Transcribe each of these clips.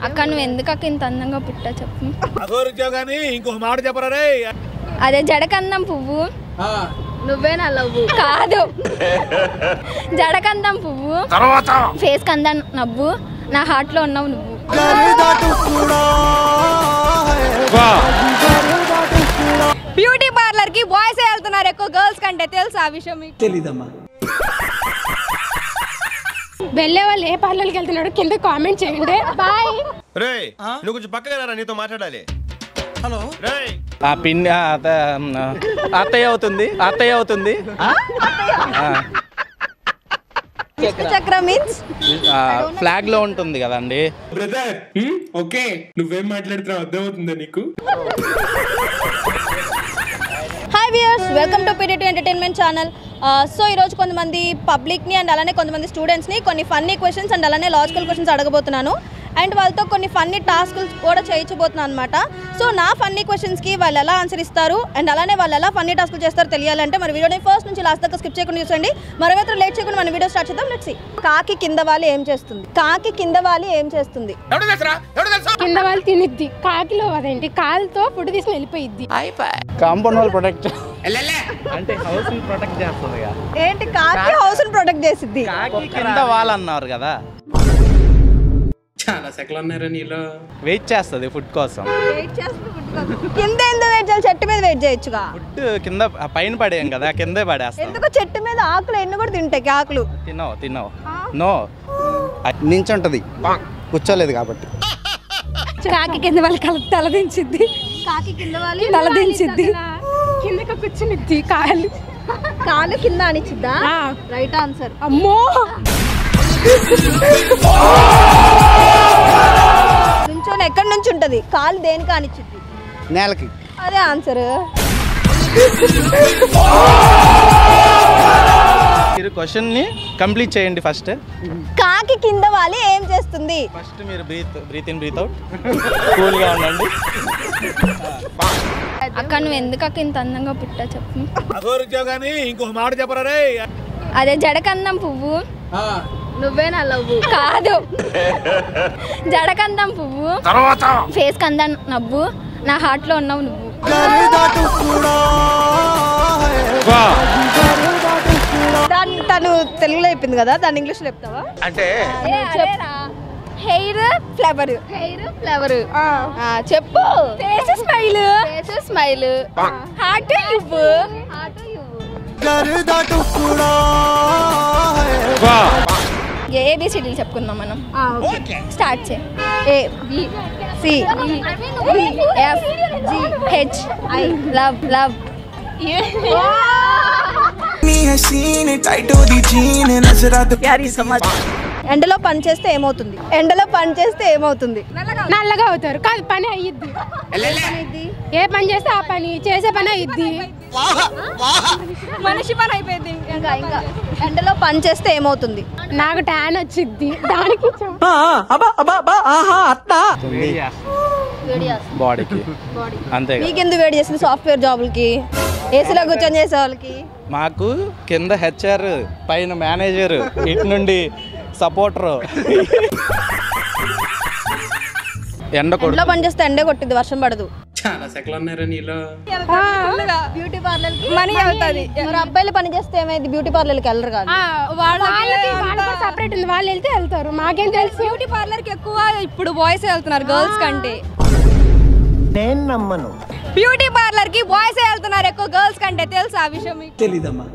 అక్క నువ్వు ఎందుకు అక్క ఇంత అందంగా పుట్టా చెప్పు. ఇంకొక మాట చెప్పరా. అదే జడకందం పువ్వు నువ్వే నా లవ్వు కాదు. జడకందం పువ్వు ఫేస్ కందం నవ్వు నా హార్ట్ లో ఉన్నావు నువ్వు. బ్యూటీ పార్లర్ కి బాయ్స్ వెళ్తున్నారు ఎక్కువ గర్ల్స్ కంటే, తెలుసా ఆ విషయం మీకు? తెలీదమ్మా. వెళ్ళే వాళ్ళు ఏ పార్లర్కి వెళ్తున్నాడు కింద కామెంట్ చేయండి. బాయ్. రేయ్ నువ్వు కొంచెం పక్కగా రా, నీతో మాట్లాడాలి. హలో రేయ్ ఆ పిన్ని అత్తయ్య అవుతుంది. చక్ర మీన్స్ ఫ్లాగ్ లో ఉంటుంది కదండి. బ్రదర్ ఓకే నువ్వేం మాట్లాడుతున్నావు అర్థమవుతుందా నీకు? Hi viewers, welcome to PDT entertainment channel. So ఈరోజు కొంతమంది పబ్లిక్ని అండ్ అలానే కొంతమంది స్టూడెంట్స్ని కొన్ని ఫన్నీ క్వశ్చన్స్ అండ్ అలానే లాజికల్ క్వశ్చన్స్ అడగబోతున్నాను. అండ్ వాళ్ళతో కొన్ని ఫన్నీ టాస్క్లు కూడా చేయించబోతున్నాను అనమాట. సో నా ఫన్నీ క్వశ్చన్స్కి వాళ్ళు ఎలా ఆన్సర్ ఇస్తారు అండ్ అలానే వాళ్ళు ఎలా ఫన్నీ టాస్క్లు చేస్తారో తెలియాలంటే మన వీడియోని ఫస్ట్ నుంచి లాస్ట్ దాకా స్కిప్ చేయకుండా చూసండి. మరొకరు లేట్ చేయకుండా మన వీడియో స్టార్ట్ చేద్దాం. Let's see. కాకి కింద వాలి ఏం చేస్తుంది? కింద వాళ్ళు తినిద్ది. కాకిలో అదేంటి కాలుతో ఫుడ్ తీసుకుని వెళ్ళిపోయిద్ది. కాంపౌండ్ వాల్ ప్రొటెక్ట్ అంటే హౌస్ ని ప్రొటెక్ట్ చేస్తుంది. ఏంటి కాకి హౌస్ ని ప్రొటెక్ట్ చేసిద్ది? కాకి కింద వాల్ అన్నారు కదా, చాలా సెకలు ఉన్నారా నీలో. వెయిట్ చేస్తుంది ఫుడ్ కోసం. కింద ఎందుకు వెయిట్ చేయాలి? చెట్టు మీద వెయిట్ చేయొచ్చుగా. ఫుడ్ కింద పైన పడేయం కదా, కిందే పడేస్తాం. ఎందుకు చెట్టు మీద ఆకులు ఎన్ని కూడా తింటాయి ఆకులు? తిన్నావు నో నించుంటది, కూర్చోలేదు కాబట్టి. కాకి కింద వాళ్ళు తలదించిద్ది. కాకి కింద వాలి తలదించిద్ది, కిందకి కూర్చునిద్ది. కాలు కింద అనిచ్చిద్దా? Right answer. అమ్మో, నుంచోని ఎక్కడి నుంచి ఉంటది? కాలు దేనికి అనిచ్చిద్ది? నేలకి. అదే ఆన్సర్. మీరు క్వశ్చన్ ని కంప్లీట్ చేయండి ఫస్ట్. కాకి కింద వాలి ఏం చేస్తుంది? ఫస్ట్ మీరు breathe in breathe out, cool గా ఉండండి. అక్క నువ్వు ఎందుకు అక్క ఇంత అందంగా పుట్టా చెప్పు. ఇంకొక మాట చెప్పరా. అదే జడకందం పువ్వు నువ్వే నా లవ్వు కాదు. జడకందం పువ్వు ఫేస్ కందం నవ్వు నా హార్ట్ లో ఉన్నావు నువ్వు. తను తెలుగులో చెప్పింది కదా, దాన్ని ఇంగ్లీష్ లో చెప్తావా? అంటే హెయిర్ ఫ్లవర్. చెప్పు. Face smile. స్మైల్ హార్ట్ ఇవ్వు. ఏబిసిడీలు చెప్పుకుందాం మనం. స్టార్ట్ చే. A B C D F G H I love ఎండలో పని చేస్తే ఏమవుతుంది? నల్లగా అవుతారు. కాదు, పని అయ్యిద్ది. ఏ పని చేస్తే ఆ పని చేసే పని అయ్యిద్ది. మనిషి పని అయిపోయింది. ఇంకా ఎండలో పని చేస్తే ఏమవుతుంది? నాకు ట్యాన్ వచ్చిద్ది. దానికి బాడీకి అంతే. మీకెందుకు వేడి చేసింది? సాఫ్ట్వేర్ జాబులకి, ఏసీలో కూర్చొని చేసే వాళ్ళకి. మాకు కింద హెచ్ఆర్, పైన మేనేజర్, ఇటు నుండి సపోర్టర్. ఎండలో పని చేస్తే ఎండే కొట్టింది, వర్షం పడదు. చాలా సెకలు ఉన్నారా నీలో. బ్యూటీ పార్లర్ కి మనీ అవుతుంది. మరి అబ్బాయిలు పని చేస్తే ఏమైంది? బ్యూటీ పార్లర్ కి వెళ్ళరు కాదు. వాళ్ళకి సపరేట్ ఉంది, వాళ్ళు వెళ్తే వెళ్తారు. మాకేం తెలుసు? బ్యూటీ పార్లర్ కి ఎక్కువ ఇప్పుడు బాయ్స్ వెళ్తున్నారు గర్ల్స్ కంటే. నేను నమ్మను. బ్యూటీ పార్లర్ కి బాయ్స్ వెళ్తున్నారు ఎక్కువ గర్ల్స్ కంటే, తెలుసా ఆ విషయం మీకు? తెలీదమ్మా.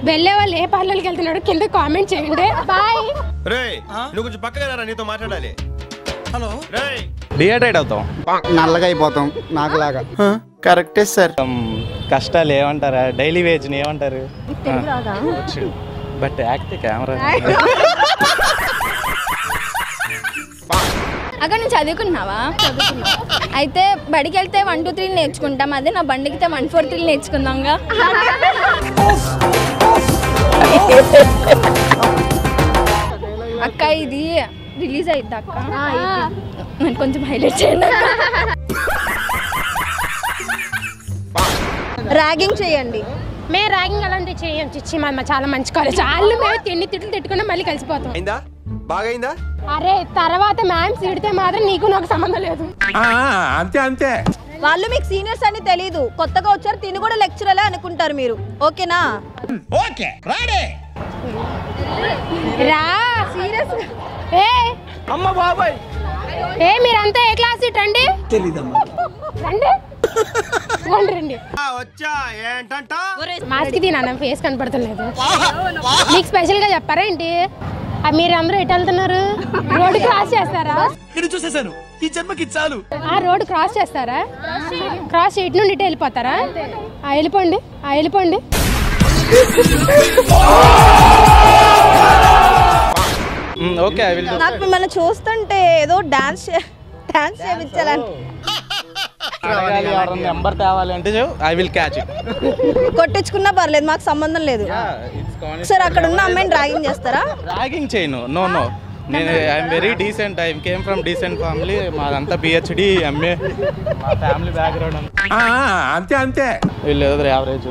వెళ్ళే వాళ్ళు ఏ పార్లర్కి వెళ్తున్నాడు కింద కామెంట్ చేయండి. బాయ్. రేయ్ నువ్వు కొంచెం పక్కగా రా, నీతో మాట్లాడాలి. హలో. రేయ్ డిహైడ్రేట్ అవుతాం, నల్లగా అయిపోతాం నాకులాగా. కరెక్టే సార్. కష్టాలు ఏమంటారా? డైలీ వేజ్ ని ఏమంటారు? But act camera. అక్కడ నువ్వు చదువుకున్నావా? అయితే బడికి వెళ్తే 1 2 3 నేర్చుకుంటాం. అదే నా బండికితే 1 4 3 నేర్చుకుందాంగా. అక్క ఇది రిలీజ్ అయిద్ది అక్క, నేను కొంచెం హైలైట్ చేయండి. ర్యాగింగ్ చేయండి. మేము ర్యాగింగ్ అలాంటివి చేయం చిచ్చి. మా చాలా మంచి కాలేజ్. వాళ్ళు మేము తిట్లు తిట్టుకున్నా మళ్ళీ కలిసిపోతాం. బాగైందా? అరే తర్వాత మ్యామ్ తిడితే మాత్రం నీకు నాకు సంబంధం లేదు. అంతే అంతే. వాళ్ళు మీకు సీనియర్స్ అని తెలీదు, కొత్తగా వచ్చారు, తిని కూడా లెక్చరలే అనుకుంటారు మీరు. ఓకేనా? ఓకే రాడే. రా సీరియస్. ఏ అమ్మ బాబాయ్ ఏ మీరంతా ఏ క్లాస్ రండి. తెలీదమ్మా. రండి రండి. వచ్చా ఏంటంట? మాస్క్ తినా ఫేస్ కనపడతలేదు. మీకు స్పెషల్ గా చెప్పారా ఏంటి? మీరు అందరూ ఎటు వెళ్తున్నారు? రోడ్ క్రాస్ చేస్తారా? చూసేసాను ఈ జన్మకి చాలు. ఆ రోడ్ క్రాస్ చేస్తారా? క్రాస్ ఇటు నుండి ఇటు వెళ్ళిపోతారా? వెళ్ళిపోండి వెళ్ళిపోండి. Okay I will do. నాకు మిమ్మల్ని చూస్తుంటే ఏదో డాన్స్ చేయించాలని. నెంబర్ తేవాలి అంటే ఐ విల్ క్యాచ్ ఇట్. కొట్టించుకున్నా పర్లేదు, మాకు సంబంధం లేదు. సార్ అక్కడ ఉన్న అమ్మాయిని డ్రాగింగ్ చేస్తారా? ర్యాగింగ్ చేయను. నో నో, నేను I'm very decent. I came from decent family. మాదంతా పిహెచ్డి ఎంఏ మా ఫ్యామిలీ బ్యాక్గ్రౌండ్ అంతే అంతే. వీళ్ళు ఏదో యావరేజ్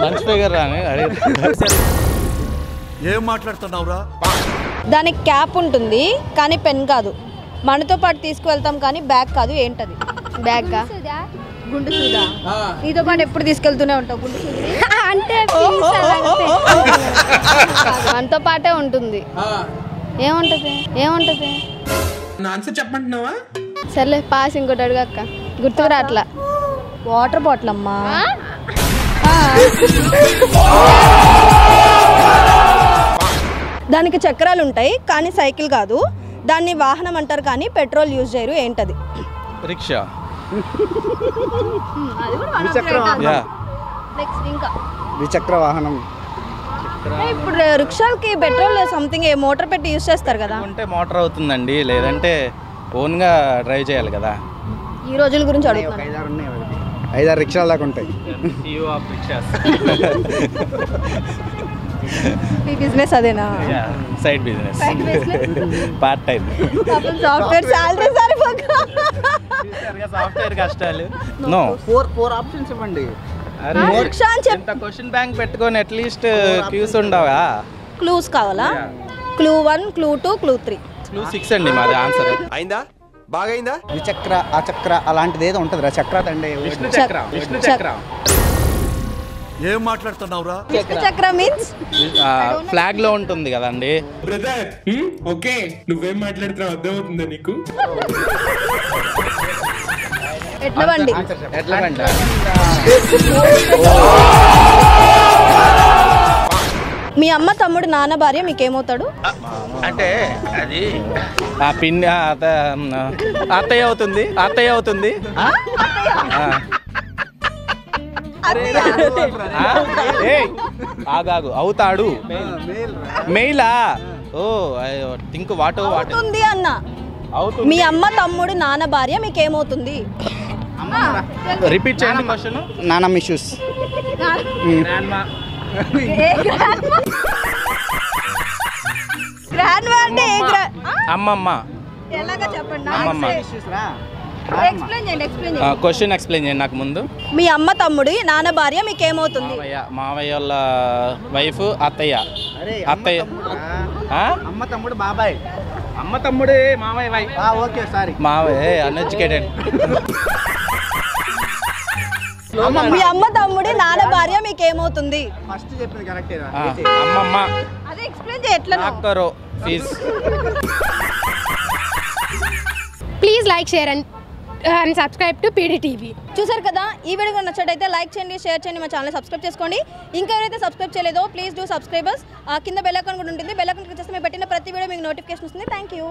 లంచ్ ఫిగర్ రాని అడిగి. ఏం మాట్లాడుతున్నావురా? దానికి క్యాప్ ఉంటుంది కానీ పెన్ కాదు. మనతో పాటు తీసుకువెళ్తాం కానీ బ్యాగ్ కాదు. ఏంటది? బ్యాగ్గా? గుండు సూదా. నీతో పాటు ఎప్పుడు తీసుకెళ్తూనే ఉంటావు గుండు సూది? అంటే మనతో పాటే ఉంటుంది. ఏముంటది నా ఆన్సర్ చెప్పమంటున్నావా? సర్లే పాస్. ఇంకోటి అడుగు అక్క, గుర్తుకు రాట్లా. వాటర్ బాటిల్ అమ్మా. దానికి చక్రాలు ఉంటాయి కానీ సైకిల్ కాదు. దాన్ని వాహనం అంటారు కానీ పెట్రోల్ యూజ్ చేయరు. ఏంటది? రిక్షా. ఇంకా ద్విచక్ర వాహనం. ఇప్పుడు రిక్షాలకి పెట్రోల్ సంథింగ్ మోటార్ పెట్టి యూజ్ చేస్తారు కదా. ఉంటే మోటార్ అవుతుందండి, లేదంటే ఓన్గా డ్రైవ్ చేయాలి కదా. ఈ రోజుల గురించి అడుగుతాను. 5-6 రిక్షాలు దాకా ఉంటాయి. ఈ బిజినెస్ అదేనా? Side business, part time. Software salary సరిపోక సాఫ్ట్వేర్ కష్టాలు. నో, 4 ఆప్షన్స్ ఇవ్వండి. రిక్షా అని చెప్పి ఇంత క్వశ్చన్ బ్యాంక్ పెట్టుకొని అట్లీస్ట్ క్యూస్ ఉండవా? క్లూస్ కావాలా? Clue 1, clue 2, clue 3. క్లూ 6 అండి మాది ఆన్సర్. అయిందా? బాగైందా? ద్విచక్ర అచక్ర అలాంటిది ఏదో ఉంటుంది రా. చక్ర దండే. విష్ణు చక్ర. విష్ణు చక్ర ఏం మాట్లాడుతున్నావురా? చక్ర మీన్స్ ఫ్లాగ్ లో ఉంటుంది కదండి. బ్రదర్ ఓకే నువ్వేం మాట్లాడుతున్నావు అర్థమవుతుందా నీకు? ఎట్లా బండి? ఎట్లా బండి? మీ అమ్మ తమ్ముడు నాన్న భార్య మీకేమవుతాడు? అంటే అది ఆ పిన్ని అత్తయ్య అవుతుంది. అత్తయ్య అవుతుంది. ఆగాగు అవుతాడు. మెయిలా? ఓ థింక్ వాట్ అవుతుంది అన్న. అవుతుంది. మీ అమ్మ తమ్ముడు నాన్న భార్య మీకేమవుతుంది? రిపీట్ చేయండి క్వశ్చన్. నానమ్మ ఇష్యూస్. అమ్మమ్మ. ఎలాగా చెప్పండి? అమ్మమ్మ. ఎక్స్ప్లెయిన్ చేయండి. క్వశ్చన్ ఎక్స్ప్లెయిన్ చేయండి నాకు ముందు. మీ అమ్మ తమ్ముడు నాన్న భార్య మీకేమవుతుంది? మావయ్య వాళ్ళ వైఫ్ అత్తయ్య. అత్తయ్య అమ్మ తమ్ముడు బాబాయ్. అమ్మ తమ్ముడే మావయ్య వైఫ్. Okay sorry. మావయ్య అన్ఎడ్యుకేటెడ్. మీ అమ్మ తమ్ముడు నాన్న భార్య మీకేమవుతుంది? ఫస్ట్ చెప్పింది కరెక్టేనా? అమ్మమ్మ. అదే ఎక్స్ప్లెయిన్ చేయట్లా. నాకరో ఫీజ్. Please like share and subscribe to PDTV. చూసారు కదా, ఈ వీడియో నచ్చినట్టయితే లైక్ చేయండి, షేర్ చేయండి, మా ఛానల్ సబ్స్క్రైబ్ చేసుకోండి. ఇంకా ఎవరైతే సబ్స్క్రైబ్ చేయలేదో ప్లీజ్ డూ సబ్స్క్రైబర్స్. కింద బెల్ ఐకాన్ కూడా ఉంటుంది. బెల్ ఐకాన్ క్లిక్ చేస్తే మేము పెట్టిన ప్రతి వీడియో మీకు నోటిఫికేషన్ వస్తుంది. Thank you.